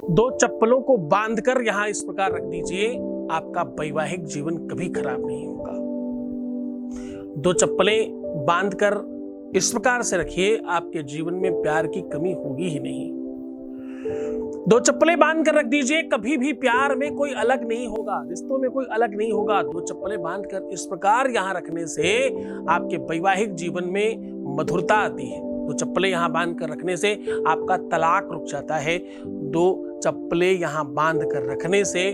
दो चप्पलों को बांधकर यहां इस प्रकार रख दीजिए, आपका वैवाहिक जीवन कभी खराब नहीं होगा। दो चप्पलें बांधकर इस प्रकार से रखिए, आपके जीवन में प्यार की कमी होगी ही नहीं। दो चप्पलें बांध कर रख दीजिए, कभी भी प्यार में कोई अलग नहीं होगा, रिश्तों में कोई अलग नहीं होगा। दो चप्पलें बांधकर इस प्रकार यहां रखने से आपके वैवाहिक जीवन में मधुरता आती है। दो चप्पलें यहां बांध कर रखने से आपका तलाक रुक जाता है। दो चप्पलें यहां बांध कर रखने से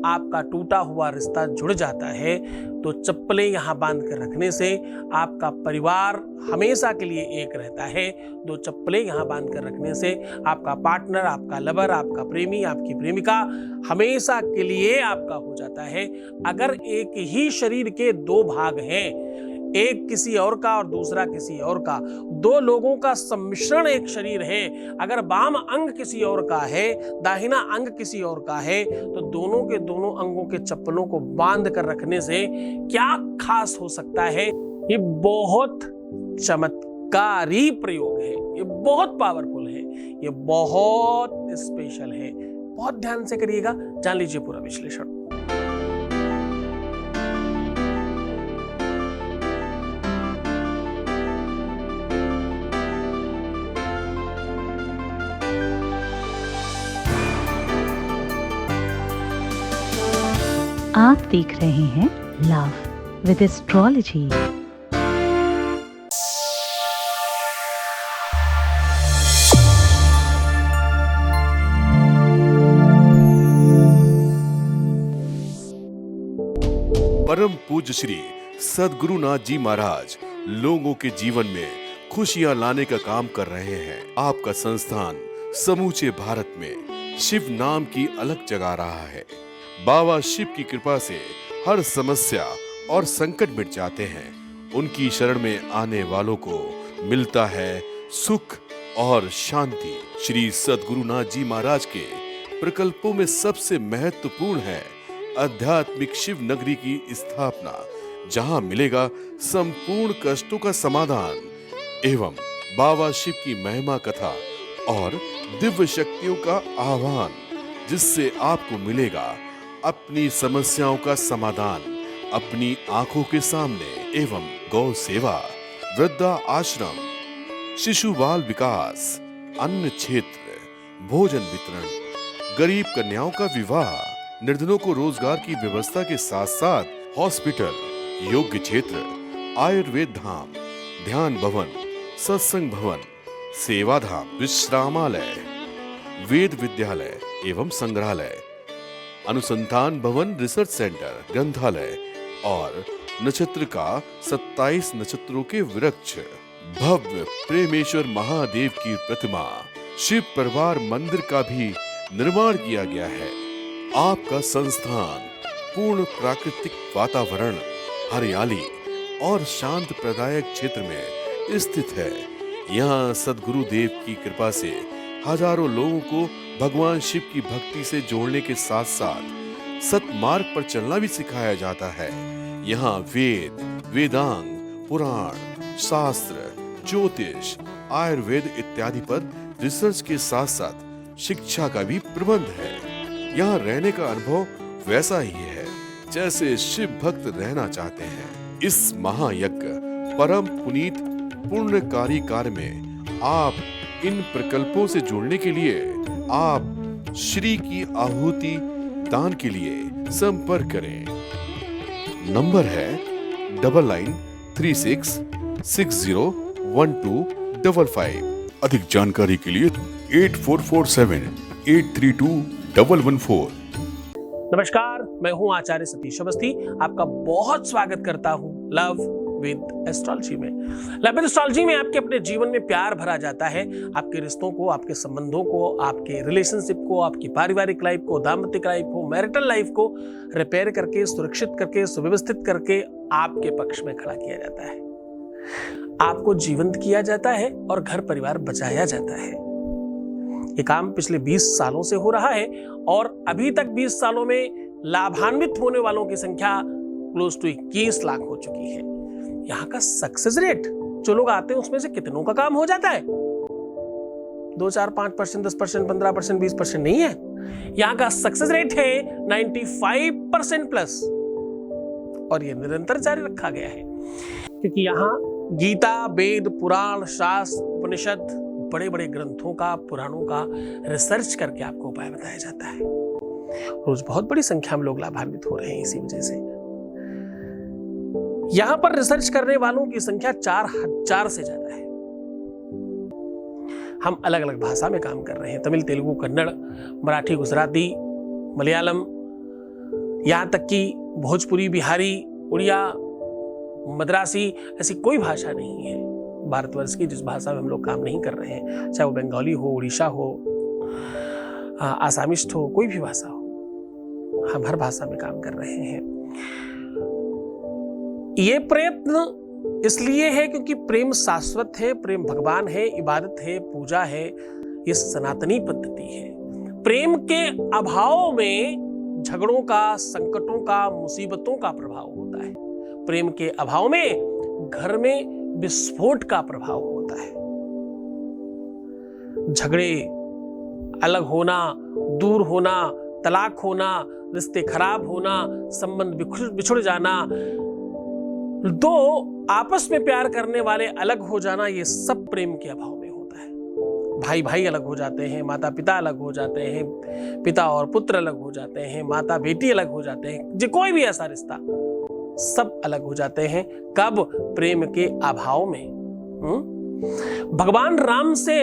आपका टूटा हुआ रिश्ता जुड़ जाता है। तो चप्पलें यहां बांध कर रखने से आपका परिवार हमेशा के लिए एक रहता है। दो चप्पलें यहां बांध कर रखने से आपका पार्टनर, आपका लवर, आपका प्रेमी, आपकी प्रेमिका हमेशा के लिए आपका हो जाता है। अगर एक ही शरीर के दो भाग हैं, एक किसी और का और दूसरा किसी और का, दो लोगों का सम्मिश्रण एक शरीर है, अगर बाम अंग किसी और का है, दाहिना अंग किसी और का है, तो दोनों के दोनों अंगों के चप्पलों को बांध कर रखने से क्या खास हो सकता है। ये बहुत चमत्कारी प्रयोग है, ये बहुत पावरफुल है, ये बहुत स्पेशल है। बहुत ध्यान से करिएगा, जान लीजिए पूरा विश्लेषण। आप देख रहे हैं लव विद एस्ट्रोलॉजी। परम पूज्य श्री सद्गुरुनाथ जी महाराज लोगों के जीवन में खुशियां लाने का काम कर रहे हैं। आपका संस्थान समूचे भारत में शिव नाम की अलग जगा रहा है। बाबा शिव की कृपा से हर समस्या और संकट मिट जाते हैं। उनकी शरण में आने वालों को मिलता है सुख और शांति। श्री सद्गुरुनाथ जी महाराज के प्रकल्पों में सबसे महत्वपूर्ण है आध्यात्मिक शिव नगरी की स्थापना, जहां मिलेगा संपूर्ण कष्टों का समाधान एवं बाबा शिव की महिमा कथा और दिव्य शक्तियों का आह्वान, जिससे आपको मिलेगा अपनी समस्याओं का समाधान अपनी आंखों के सामने। एवं गौ सेवा, वृद्धा आश्रम, शिशु बाल विकास, अन्न क्षेत्र, भोजन वितरण, गरीब कन्याओं का विवाह, निर्धनों को रोजगार की व्यवस्था के साथ साथ हॉस्पिटल, योग्य क्षेत्र, आयुर्वेद धाम, ध्यान भवन, सत्संग भवन, सेवा धाम, विश्रामालय, वेद विद्यालय एवं संग्रहालय, अनुसंधान भवन, रिसर्च सेंटर, ग्रंथालय और नक्षत्र का 27 नक्षत्रों के वृक्ष, भव्य प्रेमेश्वर महादेव की प्रतिमा, शिव परिवार मंदिर का भी निर्माण किया गया है। आपका संस्थान पूर्ण प्राकृतिक वातावरण, हरियाली और शांत प्रदायक क्षेत्र में स्थित है। यहाँ सद्गुरु देव की कृपा से हजारों लोगों को भगवान शिव की भक्ति से जोड़ने के साथ साथ सतमार्ग पर चलना भी सिखाया जाता है। यहाँ वेद, वेदांग, पुराण, शास्त्र, ज्योतिष, आयुर्वेद इत्यादि पर रिसर्च के साथ साथ शिक्षा का भी प्रबंध है। यहाँ रहने का अनुभव वैसा ही है जैसे शिव भक्त रहना चाहते हैं। इस महायज्ञ परम पुनीत पुण्यकारी कार्य में आप इन प्रकल्पों से जुड़ने के लिए आप श्री की आहुति दान के लिए संपर्क करें। नंबर है 9936601255। अधिक जानकारी के लिए 8447832114। नमस्कार, मैं हूं आचार्य सतीश अवस्थी। आपका बहुत स्वागत करता हूं लव विद एस्ट्रोलॉजी में। लव विद एस्ट्रोलॉजी में आपके अपने जीवन में प्यार भरा जाता है। आपके रिश्तों को, आपके संबंधों को, आपके रिलेशनशिप को, आपकी पारिवारिक लाइफ को, दाम्पत्य लाइफ को, मैरिटल लाइफ को रिपेयर करके, सुरक्षित करके, सुव्यवस्थित करके आपके पक्ष में खड़ा किया जाता है। आपको जीवंत किया जाता है और घर परिवार बचाया जाता है। ये काम पिछले 20 सालों से हो रहा है और अभी तक 20 सालों में लाभान्वित होने वालों की संख्या क्लोज टू 21 लाख हो चुकी है। यहाँ का सक्सेस रेट, जो लोग आते हैं उसमें से कितनों का काम हो जाता है? 2, 4, 5%, 10%, 15%, 20% नहीं है। यहाँ का सक्सेस रेट है 95% प्लस, और ये निरंतर जारी रखा गया है क्योंकि यहाँ गीता, वेद, पुराण, शास्त्र, उपनिषद, बड़े बड़े ग्रंथों का, पुराणों का रिसर्च करके आपको उपाय बताया जाता है। रोज बहुत बड़ी संख्या में लोग लाभान्वित हो रहे हैं इसी वजह से। यहां पर रिसर्च करने वालों की संख्या 4000 से ज्यादा है। हम अलग अलग भाषा में काम कर रहे हैं, तमिल, तेलुगु, कन्नड़, मराठी, गुजराती, मलयालम, यहां तक कि भोजपुरी, बिहारी, उड़िया, मद्रासी, ऐसी कोई भाषा नहीं है भारतवर्ष की जिस भाषा में हम लोग काम नहीं कर रहे हैं, चाहे वो बंगाली हो, उड़ीसा हो, आसामिस्ट हो, कोई भी भाषा हो, हम हर भाषा में काम कर रहे हैं। ये प्रयत्न इसलिए है क्योंकि प्रेम शाश्वत है, प्रेम भगवान है, इबादत है, पूजा है, ये सनातनी पद्धति है। प्रेम के अभाव में झगड़ों का, संकटों का, मुसीबतों का प्रभाव होता है। प्रेम के अभाव में घर में विस्फोट का प्रभाव होता है। झगड़े, अलग होना, दूर होना, तलाक होना, रिश्ते खराब होना, संबंध बिछुड़ जाना, दो आपस में प्यार करने वाले अलग हो जाना, ये सब प्रेम के अभाव में होता है। भाई भाई अलग हो जाते हैं, माता पिता अलग हो जाते हैं, पिता और पुत्र अलग हो जाते हैं, माता बेटी अलग हो जाते हैं, जो कोई भी ऐसा रिश्ता, सब अलग हो जाते हैं। कब? प्रेम के अभाव में। भगवान राम से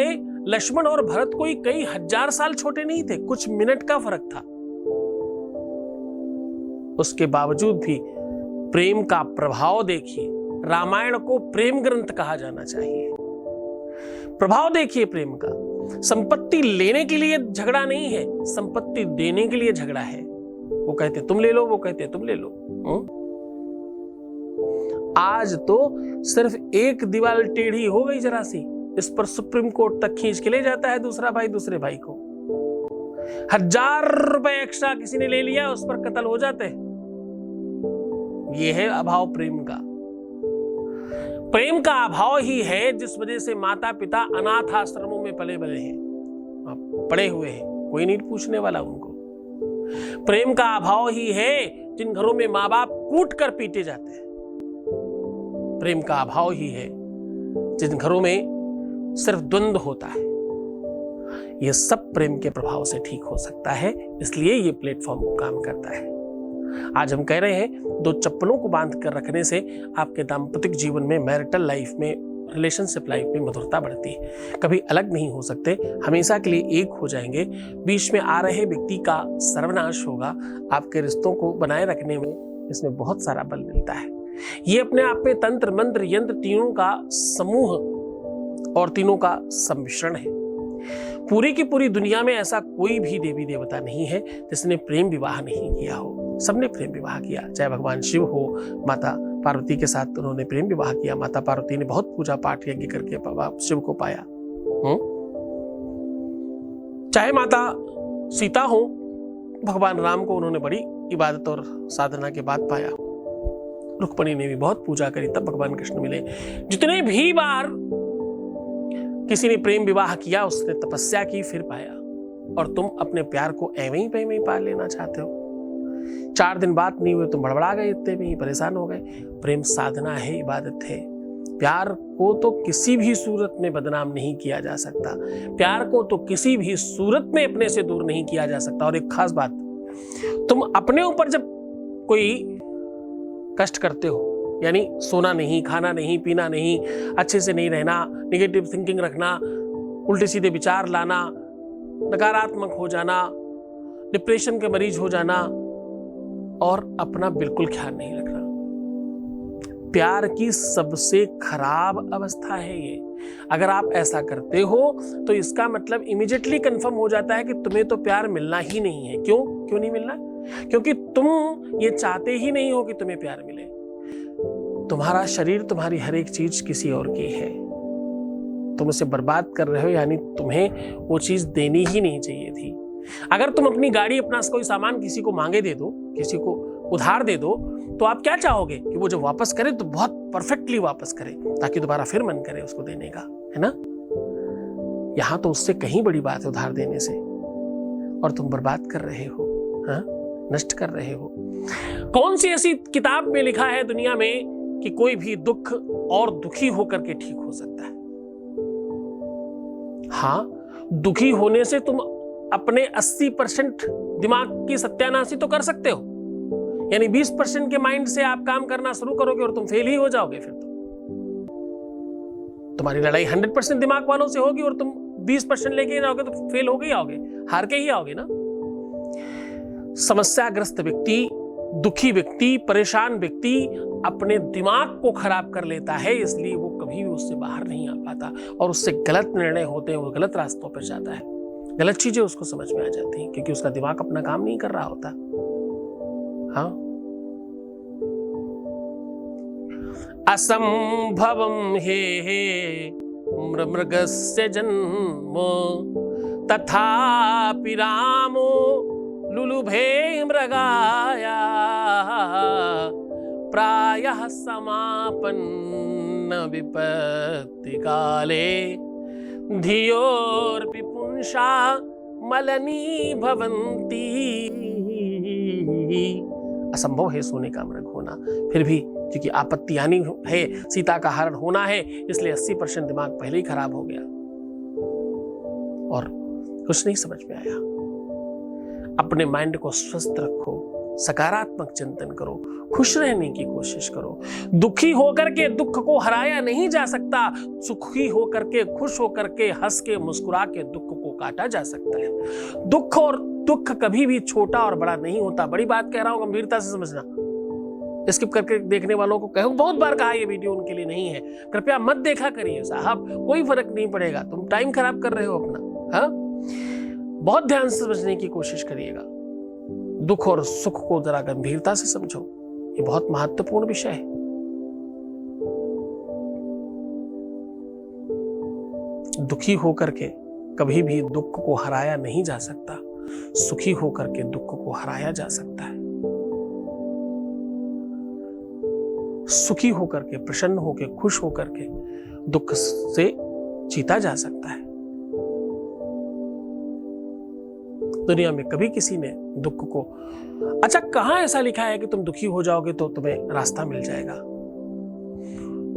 लक्ष्मण और भरत कोई कई हजार साल छोटे नहीं थे, कुछ मिनट का फर्क था। उसके बावजूद भी प्रेम का प्रभाव देखिए। रामायण को प्रेम ग्रंथ कहा जाना चाहिए। प्रभाव देखिए प्रेम का। संपत्ति लेने के लिए झगड़ा नहीं है, संपत्ति देने के लिए झगड़ा है। वो कहते तुम ले लो, वो कहते तुम ले लो। आज तो सिर्फ एक दीवार टेढ़ी हो गई जरा सी, इस पर सुप्रीम कोर्ट तक खींच के ले जाता है दूसरा भाई दूसरे भाई को। 1000 रुपए एक्स्ट्रा किसी ने ले लिया, उस पर कत्ल हो जाते हैं। यह है अभाव प्रेम का। प्रेम का अभाव ही है जिस वजह से माता पिता अनाथ आश्रमों में पले बड़े हैं, पड़े हुए हैं, कोई नहीं पूछने वाला उनको। प्रेम का अभाव ही है जिन घरों में माँ बाप कूट कर पीटे जाते हैं। प्रेम का अभाव ही है जिन घरों में सिर्फ द्वंद्व होता है। यह सब प्रेम के प्रभाव से ठीक हो सकता है, इसलिए यह प्लेटफॉर्म काम करता है। आज हम कह रहे हैं 2 चप्पलों को बांध कर रखने से आपके दाम्पतिक जीवन में, मैरिटल लाइफ में, रिलेशनशिप लाइफ में मधुरता बढ़ती है। कभी अलग नहीं हो सकते, हमेशा के लिए एक हो जाएंगे। बीच में आ रहे व्यक्ति का सर्वनाश होगा। आपके रिश्तों को बनाए रखने में इसमें बहुत सारा बल मिलता है। ये अपने आप में तंत्र, मंत्र, यंत्र तीनों का समूह और तीनों का सम्मिश्रण है। पूरी की पूरी दुनिया में ऐसा कोई भी देवी देवता नहीं है जिसने प्रेम विवाह नहीं किया हो। सबने प्रेम विवाह किया, चाहे भगवान शिव हो, माता पार्वती के साथ उन्होंने प्रेम विवाह किया। माता पार्वती ने बहुत पूजा पाठ यज्ञ करके बाबा शिव को पाया। चाहे माता सीता हो, भगवान राम को उन्होंने बड़ी इबादत और साधना के बाद पाया। रुक्मिणी ने भी बहुत पूजा करी, तब भगवान कृष्ण मिले। जितने भी बार किसी ने प्रेम विवाह किया, उसने तपस्या की फिर पाया। और तुम अपने प्यार को एवं ही पा लेना चाहते हो। 4 दिन बात नहीं हुए तुम बड़बड़ा गए, इतने में ही परेशान हो गए। प्रेम साधना है, इबादत है। प्यार को तो किसी भी सूरत में बदनाम नहीं किया जा सकता। प्यार को तो किसी भी सूरत में अपने से दूर नहीं किया जा सकता। और एक खास बात, तुम अपने ऊपर जब कोई कष्ट करते हो, यानी सोना नहीं, खाना नहीं, पीना नहीं, अच्छे से नहीं रहना, नेगेटिव थिंकिंग रखना, उल्टे सीधे विचार लाना, नकारात्मक हो जाना, डिप्रेशन के मरीज हो जाना और अपना बिल्कुल ख्याल नहीं रखना, प्यार की सबसे खराब अवस्था है ये। अगर आप ऐसा करते हो तो इसका मतलब इमीडिएटली कंफर्म हो जाता है कि तुम्हें तो प्यार मिलना ही नहीं है। क्यों नहीं मिलना? क्योंकि तुम ये चाहते ही नहीं हो कि तुम्हें प्यार मिले। तुम्हारा शरीर, तुम्हारी हर एक चीज किसी और की है, तुम उसे बर्बाद कर रहे हो, यानी तुम्हें वो चीज देनी ही नहीं चाहिए थी। अगर तुम अपनी गाड़ी, अपना कोई सामान किसी को मांगे दे दो, किसी को उधार दे दो, तो आप क्या चाहोगे कि वो जब वापस करे तो बहुत परफेक्टली वापस करे, ताकि दोबारा फिर मन करे उसको देने का, है ना? यहां तो उससे कहीं बड़ी बात है उधार देने से। और तुम बर्बाद कर रहे हो, हाँ? नष्ट कर रहे हो। कौन सी ऐसी किताब में लिखा है दुनिया में कि कोई भी दुख और दुखी होकर के ठीक हो सकता है? हाँ, दुखी होने से तुम अपने 80% दिमाग की सत्यानाशी तो कर सकते हो, यानी 20% के माइंड से आप काम करना शुरू करोगे और तुम फेल ही हो जाओगे। फिर तो तुम्हारी लड़ाई 100% दिमाग वालों से होगी और तुम 20% लेके जाओगे तो फेल हो के ही आओगे, हार के ही आओगे ना। समस्याग्रस्त व्यक्ति, दुखी व्यक्ति, परेशान व्यक्ति अपने दिमाग को खराब कर लेता है, इसलिए वो कभी भी उससे बाहर नहीं आ पाता और उससे गलत निर्णय होते हैं, वो गलत रास्तों पर जाता है, गलत चीजें उसको समझ में आ जाती हैं क्योंकि उसका दिमाग अपना काम नहीं कर रहा होता। हाँ, असंभवम हे मृगस्य जन्मो तथापि रामो लुलुभे मृगाया प्रायः समापन्न विपत्ति काले धियोर्पि पुंसा मलनी भवन्ति। असंभव है सोने का मृग होना, फिर भी क्योंकि आपत्ति आनी है, सीता का हरण होना है, इसलिए 80% दिमाग पहले ही खराब हो गया और कुछ नहीं समझ में आया। अपने माइंड को स्वस्थ रखो, सकारात्मक चिंतन करो, खुश रहने की कोशिश करो। दुखी होकर के दुख को हराया नहीं जा सकता, सुखी होकर के, खुश होकर के, हंस के, मुस्कुरा के दुख को काटा जा सकता है। दुख और दुख कभी भी छोटा और बड़ा नहीं होता। बड़ी बात कह रहा हूं, गंभीरता से समझना। स्किप करके देखने वालों को कहूं, बहुत बार कहा, ये वीडियो उनके लिए नहीं है, कृपया मत देखा करिए साहब, कोई फर्क नहीं पड़ेगा, तुम टाइम खराब कर रहे हो अपना। हाँ, बहुत ध्यान से समझने की कोशिश करिएगा। दुख और सुख को जरा गंभीरता से समझो, ये बहुत महत्वपूर्ण विषय है। दुखी होकर के कभी भी दुख को हराया नहीं जा सकता, सुखी होकर के दुख को हराया जा सकता है। सुखी होकर के, प्रसन्न होकर, खुश होकर के दुख से जीता जा सकता है। दुनिया में कभी किसी ने दुख को, अच्छा कहां ऐसा लिखा है कि तुम दुखी हो जाओगे तो तुम्हें रास्ता मिल जाएगा?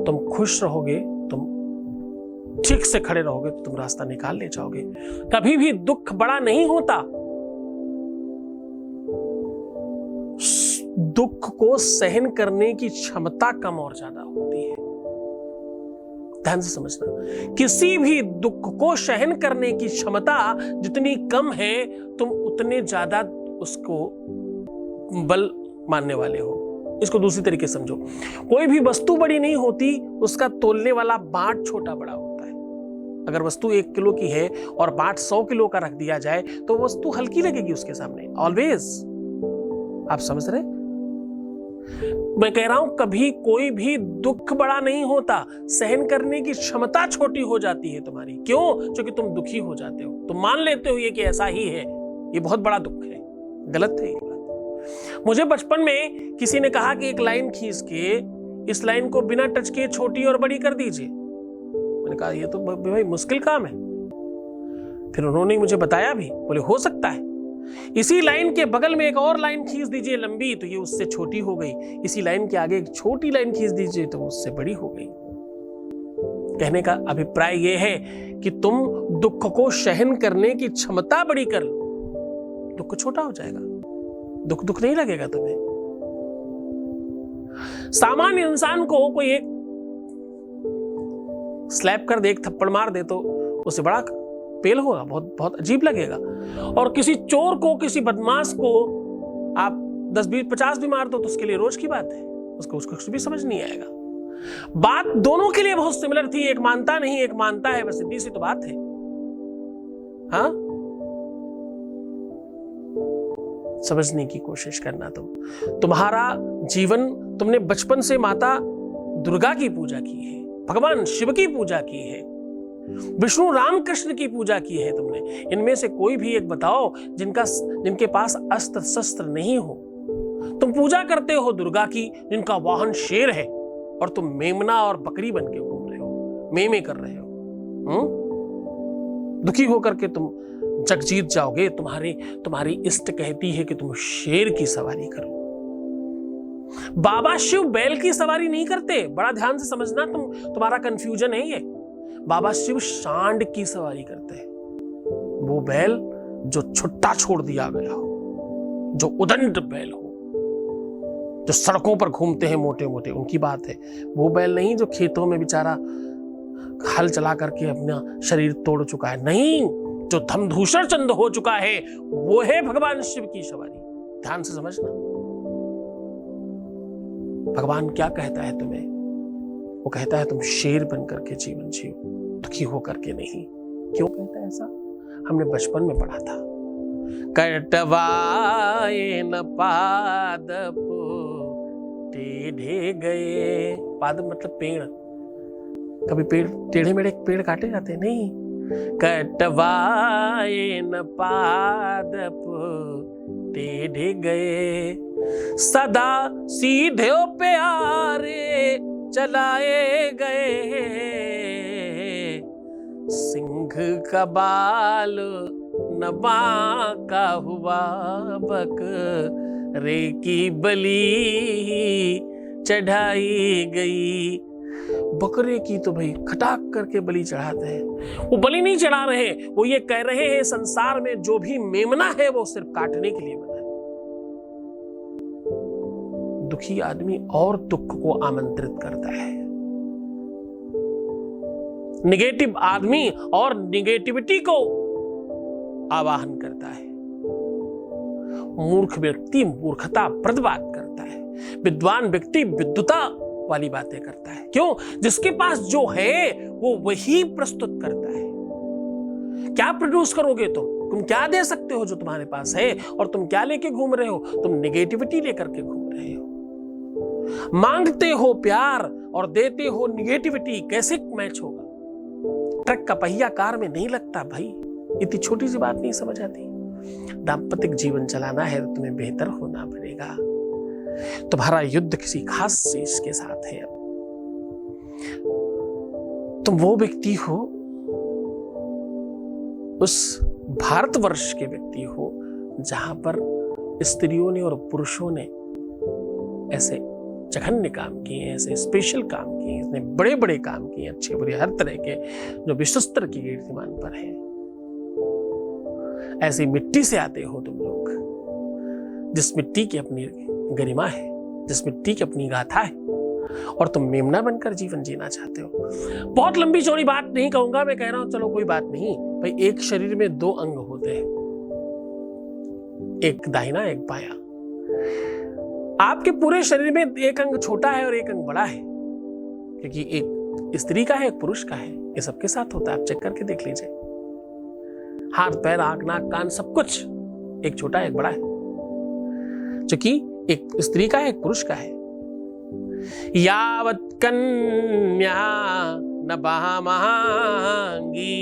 तुम खुश रहोगे, तुम ठीक से खड़े रहोगे तो तुम रास्ता निकाल ले जाओगे। कभी भी दुख बड़ा नहीं होता, दुख को सहन करने की क्षमता कम और ज्यादा होती है। ध्यान से समझना, किसी भी दुख को सहन करने की क्षमता जितनी कम है, तुम उतने ज्यादा उसको बल मानने वाले हो। इसको दूसरी तरीके से समझो, कोई भी वस्तु बड़ी नहीं होती, उसका तोलने वाला बाट छोटा बड़ा होता है। अगर वस्तु 1 किलो की है और बाट 100 किलो का रख दिया जाए तो वस्तु हल्की लगेगी उसके सामने, ऑलवेज। आप समझ रहे? मैं कह रहा हूं, कभी कोई भी दुख बड़ा नहीं होता, सहन करने की क्षमता छोटी हो जाती है तुम्हारी। क्यों? क्योंकि तुम दुखी हो जाते हो, तुम मान लेते हो ये कि ऐसा ही है, ये बहुत बड़ा दुख है। गलत है ये बात। मुझे बचपन में किसी ने कहा कि एक लाइन खींच के इस लाइन को बिना टच किए छोटी और बड़ी कर दीजिए। मैंने कहा ये तो भाई मुश्किल काम है। फिर उन्होंने मुझे बताया भी, बोले हो सकता है इसी लाइन के बगल में एक और लाइन खींच दीजिए लंबी, तो ये उससे छोटी हो गई। इसी लाइन के आगे एक छोटी लाइन खींच दीजिए तो उससे बड़ी हो गई। कहने का अभिप्राय यह है कि तुम दुख को सहन करने की क्षमता बड़ी कर लो, दुख छोटा हो जाएगा, दुख नहीं लगेगा तुम्हें। सामान्य इंसान को कोई एक स्लैप कर दे, एक थप्पड़ मार दे तो उससे बड़ा पेल होगा, बहुत अजीब लगेगा। और किसी चोर को, किसी बदमाश को आप 10, 20, 50 भी मार दो तो उसके लिए रोज की बात है, उसको कुछ भी समझ नहीं आएगा। बात दोनों के लिए बहुत सिमिलर थी, एक मानता नहीं, एक मानता है, बस सीधी सी तो बात है। हाँ, समझने की कोशिश करना। तुम्हारा जीवन, तुमने बचपन से माता दुर्गा की पूजा की है, भगवान शिव की पूजा की है, विष्णु रामकृष्ण की पूजा की है तुमने। इनमें से कोई भी एक बताओ जिनके पास अस्त्र शस्त्र नहीं हो। तुम पूजा करते हो दुर्गा की, जिनका वाहन शेर है, और तुम मेमना और बकरी बन के घूम रहे हो, मेमे कर रहे हो। दुखी होकर के तुम जग जीत जाओगे। तुम्हारी इष्ट कहती है कि तुम शेर की सवारी करो। बाबा शिव बैल की सवारी नहीं करते, बड़ा ध्यान से समझना, तुम्हारा कंफ्यूजन है ये। बाबा शिव सांड की सवारी करते हैं, वो बैल जो छुट्टा छोड़ दिया गया हो, जो उदंड बैल हो, जो सड़कों पर घूमते हैं मोटे मोटे, उनकी बात है। वो बैल नहीं जो खेतों में बेचारा हल चला करके अपना शरीर तोड़ चुका है, नहीं, जो धमधूषण चंद हो चुका है, वो है भगवान शिव की सवारी। ध्यान से समझना। भगवान क्या कहता है तुम्हें? वो कहता है तुम शेर बन करके जीवन जियो, दुखी होकर के नहीं। क्यों कहता है ऐसा? हमने बचपन में पढ़ा था, कटवाए न पादप टेढ़े गए। पादप मतलब पेड़, कभी पेड़ टेढ़े मेढ़े पेड़ काटे जाते नहीं। कटवाए न पादप टेढ़े गए, सदा सीधे प्यारे चलाए गए। सिंह का बाल न बांका हुआ, बक रे की बलि चढ़ाई गई। बकरे की तो भाई खटाक करके बलि चढ़ाते हैं। वो बलि नहीं चढ़ा रहे, वो ये कह रहे हैं संसार में जो भी मेमना है वो सिर्फ काटने के लिए बना है। दुखी आदमी और दुख को आमंत्रित करता है, निगेटिव आदमी और निगेटिविटी को आवाहन करता है। मूर्ख व्यक्ति मूर्खता प्रद बात करता है, विद्वान व्यक्ति विद्वता वाली बातें करता है। क्यों? जिसके पास जो है वो वही प्रस्तुत करता है। क्या प्रोड्यूस करोगे तुम क्या दे सकते हो जो तुम्हारे पास है? और तुम क्या लेके घूम रहे हो? तुम नेगेटिविटी लेकर के घूम रहे हो। मांगते हो प्यार और देते हो निगेटिविटी, कैसे मैच होगा? ट्रक का पहिया कार में नहीं लगता भाई, इतनी छोटी सी बात नहीं समझ आती। दाम्पतिक जीवन चलाना है तो तुम्हें बेहतर होना पड़ेगा। तुम्हारा युद्ध किसी खास चीज के साथ है। तुम वो व्यक्ति हो, उस भारतवर्ष के व्यक्ति हो जहां पर स्त्रियों ने और पुरुषों ने ऐसे जघन्य काम किए, ऐसे स्पेशल काम किए, इतने बड़े बड़े काम किए, अच्छे बुरे हर तरह के, जो विश्व स्तर की कीर्तिमान पर है। ऐसी मिट्टी से आते हो तुम लोग, जिस मिट्टी की अपनी गरिमा है, जिस मिट्टी की अपनी गाथा है, और तुम मेमना बनकर जीवन जीना चाहते हो। बहुत लंबी चौड़ी बात नहीं कहूंगा, मैं कह रहा हूं चलो कोई बात नहीं भाई। एक शरीर में दो अंग होते हैं, एक दाहिना एक बायां। आपके पूरे शरीर में एक अंग छोटा है और एक अंग बड़ा है, क्योंकि एक स्त्री का है एक पुरुष का है। ये सबके साथ होता है, आप चेक करके देख लीजिए। हाथ पैर आंख नाक कान सब कुछ, एक छोटा एक बड़ा है, क्योंकि एक स्त्री का है एक पुरुष का है। यावत कन्या न बहामांगी,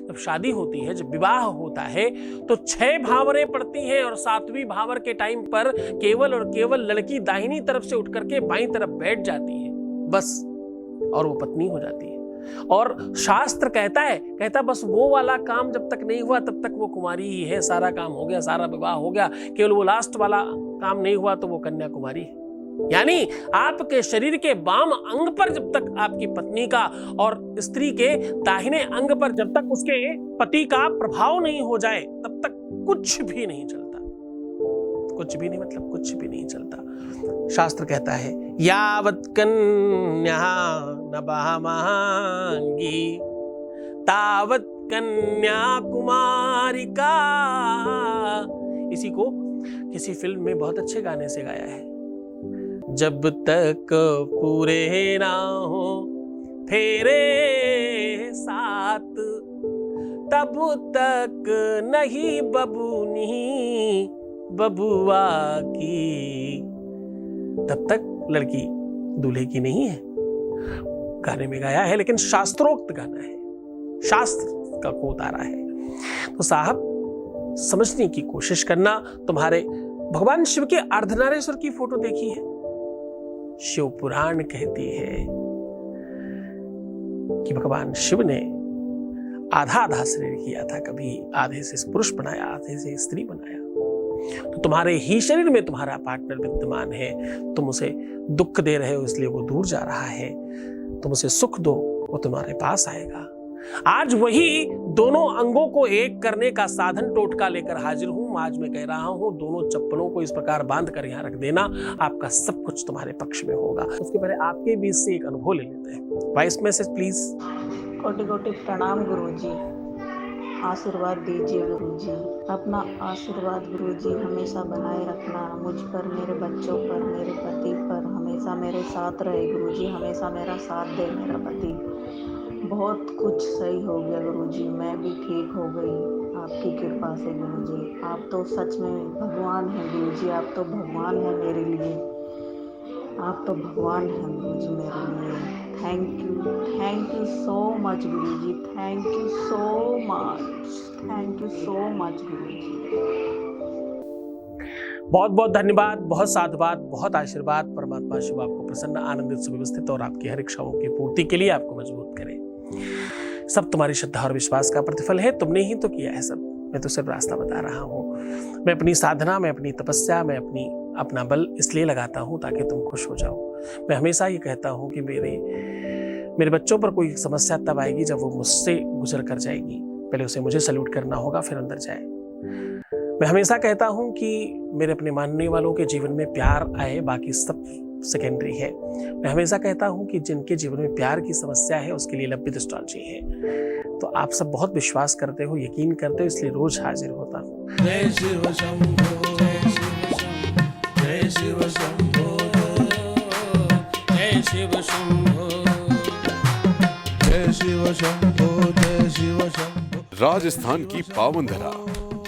जब शादी होती है, जब विवाह होता है तो 6 भावरें पड़ती हैं, और 7वीं भावर के टाइम पर केवल और केवल लड़की दाहिनी तरफ से उठ करके बाईं तरफ बैठ जाती है, बस, और वो पत्नी हो जाती है। और शास्त्र कहता बस वो वाला काम जब तक नहीं हुआ तब तक वो कुमारी ही है। सारा काम हो गया, सारा विवाह हो गया, केवल वो लास्ट वाला काम नहीं हुआ तो वो कन्या कुमारी है। यानी आपके शरीर के वाम अंग पर जब तक आपकी पत्नी का और स्त्री के दाहिने अंग पर जब तक उसके पति का प्रभाव नहीं हो जाए तब तक कुछ भी नहीं चलता। कुछ भी नहीं मतलब कुछ भी नहीं चलता। शास्त्र कहता है यावत कन्या न बहामांगी तावत कन्या कुमारिका। इसी को किसी फिल्म में बहुत अच्छे गाने से गाया है। जब तक पूरे ना हो फेरे साथ तब तक नहीं बबूनी बबुआ की, तब तक लड़की दूल्हे की नहीं है। गाने में गाया है, लेकिन शास्त्रोक्त गाना है, शास्त्र का को उतारा है। तो साहब समझने की कोशिश करना। तुम्हारे भगवान शिव के अर्धनारेश्वर की फोटो देखी है? शिव पुराण कहती है कि भगवान शिव ने आधा आधा शरीर किया था, कभी आधे से पुरुष बनाया, आधे से स्त्री बनाया। तो तुम्हारे ही शरीर में तुम्हारा पार्टनर विद्यमान है। तुम उसे दुख दे रहे हो इसलिए वो दूर जा रहा है, तुम उसे सुख दो वो तुम्हारे पास आएगा। आज वही दोनों अंगों को एक करने का साधन टोटका लेकर हाजिर हूं। आज मैं कह रहा हूं, दोनों चप्पलों को इस प्रकार बांध कर यहां रख देना, आपका सब कुछ तुम्हारे पक्ष में होगा। उसके पहले आपके बीच से एक अनुभव ले लेते हैं। Voice message please. कोटि कोटि प्रणाम गुरुजी, आशीर्वाद दीजिए गुरुजी। अपना आशीर्वाद गुरुजी हमेशा बनाए रखना, मुझ पर, मेरे बच्चों पर, मेरे पति पर हमेशा मेरे साथ रहे गुरुजी। हमेशा मेरा साथ दे मेरा पति। बहुत कुछ सही हो गया गुरुजी, मैं भी ठीक हो गई आपकी कृपा से गुरुजी। आप तो सच में भगवान हैं गुरुजी, आप तो भगवान हैं मेरे लिए, आप तो भगवान हैं गुरुजी मेरे लिए। Thank you so much Guruji, thank you so much Guruji. बहुत बहुत धन्यवाद, बहुत साधुवाद, बहुत आशीर्वाद। परमात्मा शिव आपको प्रसन्न, आनंदित, सुव्यवस्थित और आपकी हर इच्छाओं की पूर्ति के लिए आपको मजबूत करे। सब तुम्हारी श्रद्धा और विश्वास का प्रतिफल है, तुमने ही तो किया है सब। मैं तो सिर्फ रास्ता बता रहा हूँ। मैं अपनी साधना, मैं अपनी तपस्या, मैं अपना बल इसलिए लगाता हूँ ताकि तुम खुश हो जाओ। मैं हमेशा ये कहता हूँ कि मेरे बच्चों पर कोई समस्या तब आएगी जब वो मुझसे गुजर कर जाएगी। पहले उसे मुझे सल्यूट करना होगा, फिर अंदर जाए। मैं हमेशा कहता हूँ कि मेरे अपने मानने वालों के जीवन में प्यार आए, बाकी सब सेकेंडरी है। मैं हमेशा कहता हूँ कि जिनके जीवन में प्यार की समस्या है उसके लिए लंबित एस्ट्रोलॉजी है। तो आप सब बहुत विश्वास करते हो, यकीन करते हो, इसलिए रोज हाजिर होता हूँ। जय शिव शंभो, जय शिव शंभो, जय शिव शंभो, जय शिव शंभो, जय शिव शंभो। राजस्थान की पावन धरा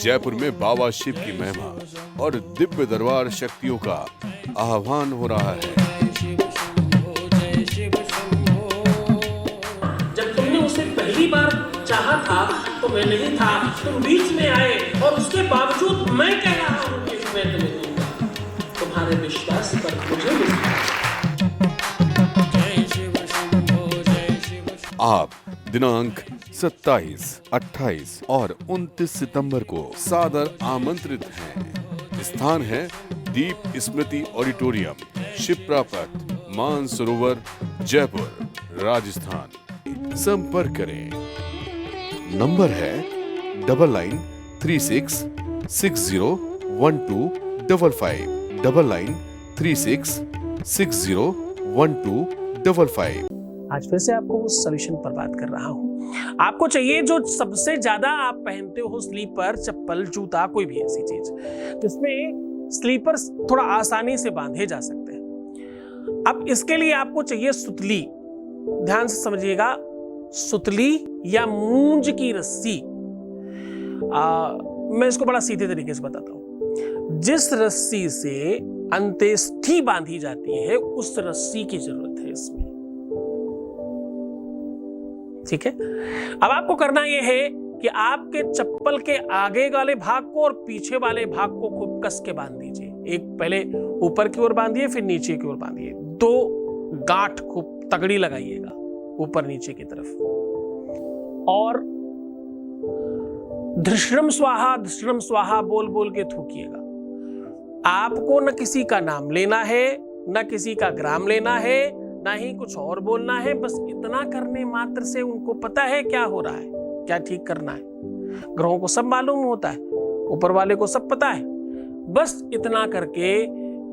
जयपुर में बाबा शिव की महिमा और दिव्य दरबार शक्तियों का आह्वान हो रहा है। जब तुमने उसे पहली बार चाहा था तो मैं नहीं था, तुम बीच में आए और उसके बावजूद मैं कह रहा हूं कि मैं तुम्हें दूंगा। तुम्हारे विश्वास पर मुझे विश्वास। आप दिनांक 27, 28 और 29 सितंबर को सादर आमंत्रित हैं। स्थान है दीप स्मृति ऑडिटोरियम, शिप्रा पथ, मानसरोवर, जयपुर, राजस्थान। संपर्क करें। नंबर है 9936601255, 9936601255। आज फिर से आपको उस सॉल्यूशन पर बात कर रहा हूं। आपको चाहिए जो सबसे ज्यादा आप पहनते हो, स्लीपर, चप्पल, जूता, कोई भी ऐसी चीज जिसमें स्लीपर थोड़ा आसानी से बांधे जा सकते हैं। अब इसके लिए आपको चाहिए सुतली। ध्यान से समझिएगा, सुतली या मूंज की रस्सी। मैं इसको बड़ा सीधे तरीके से बताता हूं। जिस रस्सी से अंत्येष्टि बांधी जाती है उस रस्सी की जरूरत है इसमें। ठीक है। अब आपको करना यह है कि आपके चप्पल के आगे वाले भाग को और पीछे वाले भाग को खूब कस के बांध दीजिए। एक पहले ऊपर की ओर बांधिए, फिर नीचे की ओर बांधिए। 2 गांठ खूब तगड़ी लगाइएगा ऊपर नीचे की तरफ। और धृष्णम स्वाहा बोल बोल के थूकिएगा। आपको न किसी का नाम लेना है, न किसी का ग्राम लेना है, ना ही कुछ और बोलना है। बस इतना करने मात्र से उनको पता है क्या हो रहा है, क्या ठीक करना है। ग्रहों को सब मालूम होता है, ऊपर वाले को सब पता है। बस इतना करके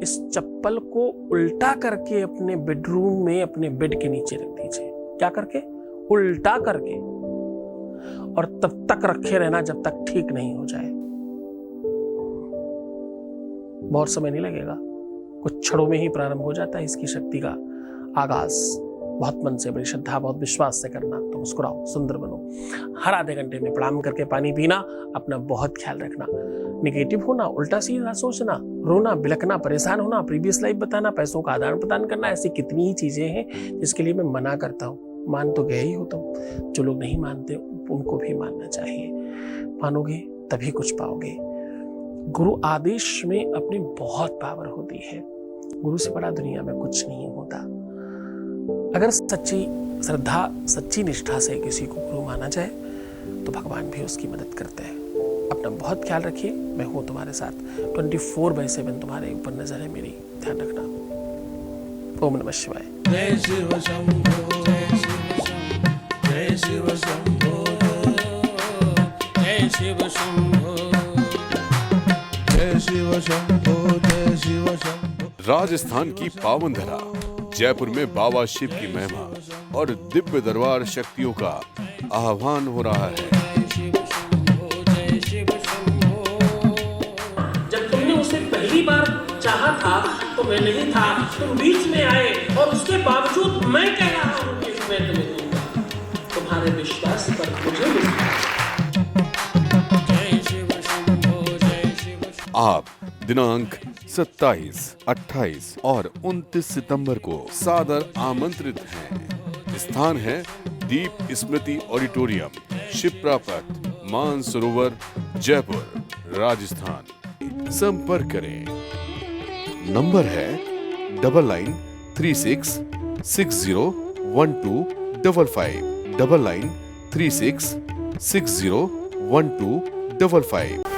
इस चप्पल को उल्टा करके अपने बेडरूम में, अपने बेड के नीचे रख दीजिए। क्या करके? उल्टा करके। और तब तक रखे रहना जब तक ठीक नहीं हो जाए। बहुत समय नहीं लगेगा, कुछ क्षणों में ही प्रारंभ हो जाता है इसकी शक्ति का आगाज। बहुत मन से, बड़ी श्रद्धा, बहुत विश्वास से करना। तो मुस्कुराओ, सुंदर बनो। हर आधे घंटे में प्रणाम करके पानी पीना। अपना बहुत ख्याल रखना। निगेटिव होना, उल्टा सीधा सोचना, रोना, बिलखना, परेशान होना, प्रीवियस लाइफ बताना, पैसों का आदान प्रदान करना, ऐसी कितनी ही चीजें हैं जिसके लिए मैं मना करता हूँ। मान तो गए ही हो तुम। जो लोग नहीं मानते उनको भी मानना चाहिए। मानोगे तभी कुछ पाओगे। गुरु आदेश में अपनी बहुत पावर होती है। गुरु से बड़ा दुनिया में कुछ नहीं होता। अगर सच्ची श्रद्धा, सच्ची निष्ठा से किसी को गुरु माना जाए तो भगवान भी उसकी मदद करते हैं। अपना बहुत ख्याल रखिए। मैं हूँ तुम्हारे साथ 24/7, तुम्हारे ऊपर नजर है मेरी, ध्यान रखना। ओम नमः शिवाय। जय शिव शंभो, जय शिव शंभो, जय शिव शंभो, जय शिव शंभो, जय शिव शंभो, जय शिव शंभो। राजस्थान की पावन धरा जयपुर में बाबा शिव की महिमा और दिव्य दरबार शक्तियों का आह्वान हो रहा है। जब तुमने उसे पहली बार चाहा था तो मैं नहीं था, तुम बीच में आए और उसके बावजूद मैं कह रहा हूं कि मैं तुम्हें दूंगा। तुम्हारे विश्वास पर मुझे विश्वास। जय शिव शंभो, जय शिव शंभो। आप दिनांक 27, 28 और 29 सितंबर को सादर आमंत्रित हैं। स्थान है दीप स्मृति ऑडिटोरियम, शिप्रा पथ, मानसरोवर, जयपुर, राजस्थान। संपर्क करें। नंबर है 9936 601255, 9936 601255।